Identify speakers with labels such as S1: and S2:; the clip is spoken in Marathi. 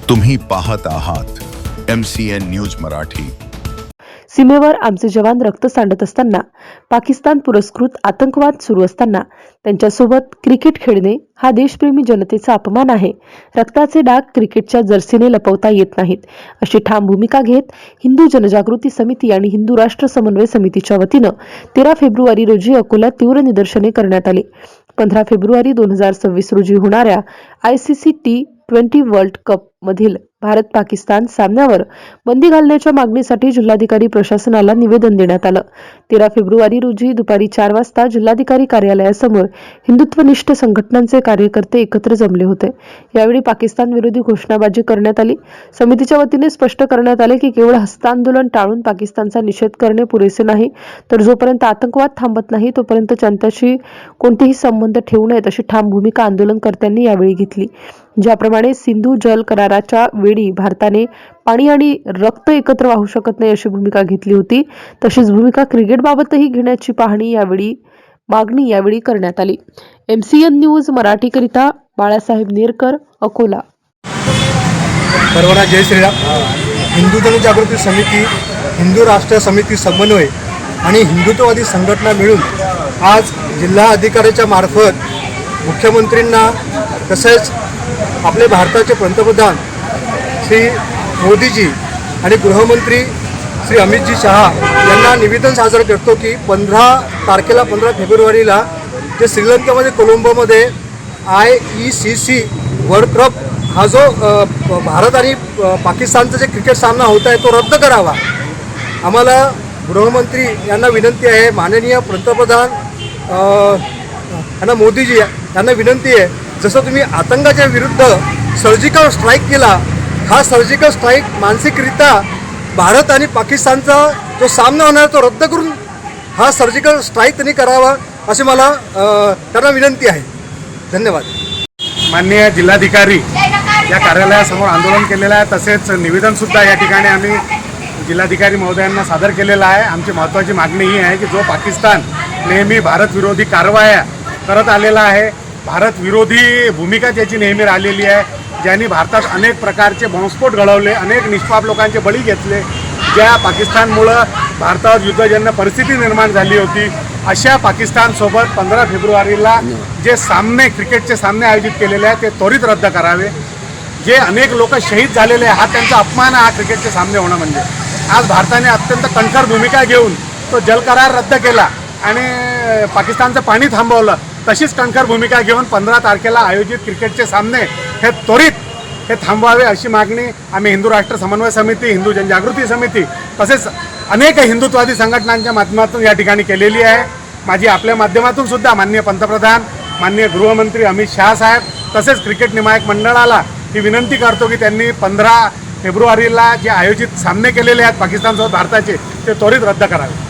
S1: तुम्ही पाहत आहात MCN न्यूज मराठी।
S2: सीमेवर आमचे जवान रक्त सांडत असताना, पाकिस्तान पुरस्कृत आतंकवाद सुरू असताना त्यांच्यासोबत क्रिकेट खेळणे हा देशप्रेमी जनतेचा अपमान आहे। रक्ताचे डाग क्रिकेटच्या जर्सीने लपवता येत नाहीत, अशी ठाम भूमिका घेत हिंदू जनजागृती समिती आणि हिंदू राष्ट्र समन्वय समितीच्या वतीनं 13 फेब्रुवारी रोजी अकोल्यात तीव्र निदर्शने करण्यात आली। 15 फेब्रुवारी 2026 रोजी होणाऱ्या ICC T20 वर्ल्ड कप मधील भारत पाकिस्तान सामन्यावर बंदी घालण्याच्या मागणीसाठी जिल्हाधिकारी प्रशासनाला निवेदन देण्यात आलं। 13 फेब्रुवारी रोजी दुपारी 4 वाजता जिल्हाधिकारी कार्यालयासमोर हिंदुत्वनिष्ठ संघटनांचे कार्यकर्ते एकत्र जमले होते। यावेळी पाकिस्तान विरोधी घोषणाबाजी करण्यात आली। समितीच्या वतीने स्पष्ट करण्यात आले की केवळ हस्तांदोलन टाळून पाकिस्तानचा निषेध करणे पुरेसे नाही, तर जोपर्यंत आतंकवाद थांबत नाही तोपर्यंत जनतेशी कोणतेही संबंध ठेवू नयेत, अशी ठाम भूमिका आंदोलनकर्त्यांनी यावेळी घेतली। ज्याप्रमाणे सिंधू जल कराराच्या वेळी भारताने पाणी आणि रक्त एकत्र वाहू शकत नाही अशी भूमिका घेतली होती, तशीच भूमिका क्रिकेटबाबतही घेण्याची मागणी यावेळी करण्यात आली। MCN न्यूज मराठीकरिता बाळासाहेब नेरकर, अकोला।
S3: सर्वांना जय श्रीराम। हिंदू जनजागृती समिती, हिंदू राष्ट्र समिती समन्वय आणि हिंदुत्ववादी संघटना मिळून आज जिल्हा अधिकाऱ्याच्या मार्फत मुख्यमंत्रींना तसेच आपले भारताचे पंतप्रधान श्री मोदीजी आणि गृहमंत्री श्री अमितजी शहा यांना निवेदन सादर करतो की 15 फेब्रुवारीला जे श्रीलंकेमध्ये कोलंबोमध्ये ICC वर्ल्ड कप हा जो भारत आणि पाकिस्तानचा जे क्रिकेट सामना होत आहे तो रद्द करावा। आम्हाला गृहमंत्री यांना विनंती आहे, माननीय पंतप्रधान यांना मोदीजी यांना विनंती आहे, जसं तुम्ही आतंकाच्या विरुद्ध सर्जिकल स्ट्राईक केला, हा सर्जिकल स्ट्राईक मानसिकरित्या भारत आणि पाकिस्तानचा जो सामना होणार तो रद्द करून हा सर्जिकल स्ट्राईक त्यांनी करावा अशी मला त्यांना विनंती आहे। धन्यवाद।
S4: माननीय जिल्हाधिकारी या कार्यालयासमोर आंदोलन केलेलं आहे, तसेच निवेदनसुद्धा या ठिकाणी आम्ही जिल्हाधिकारी महोदयांना सादर केलेलं आहे। आमची महत्त्वाची मागणी ही आहे की जो पाकिस्तान नेहमी भारत विरोधी कारवाया करत आलेला आहे, भारत विरोधी भूमिका त्याची नेहमी राहिलेली आहे, ज्यांनी भारतात अनेक प्रकारचे बॉम्बस्फोट घडवले, अनेक निष्पाप लोकांचे बळी घेतले, ज्या पाकिस्तानमुळं भारतावर युद्धजन्य परिस्थिती निर्माण झाली होती, अशा पाकिस्तानसोबत 15 फेब्रुवारीला जे सामने क्रिकेटचे सामने आयोजित केलेले आहेत ते त्वरित रद्द करावे। जे अनेक लोक शहीद झालेले हा त्यांचा अपमान आहे, हा क्रिकेटचे सामने होणं म्हणजे। आज भारताने अत्यंत कणखर भूमिका घेऊन तो जल करार रद्द केला आणि पाकिस्तानचं पाणी थांबवलं, तशीच कणखर भूमिका घेऊन 15 तारखेला आयोजित क्रिकेटचे सामने हे त्वरित थांबवावे अशी मागणी आम्ही हिंदू राष्ट्र समन्वय समिती, हिंदू जनजागृती समिती तसेच अनेक हिंदुत्ववादी संघटनांच्या माध्यमातून या ठिकाणी केलेली आहे। माझी आपल्या माध्यमातून सुद्धा माननीय पंतप्रधान, माननीय गृहमंत्री अमित शहा साहेब तसेच क्रिकेट नियामक मंडळाला ही विनंती करतो की त्यांनी 15 फेब्रुवारीला जे आयोजित सामने केलेले आहेत पाकिस्तानसोबत भारताचे ते त्वरित रद्द करावे।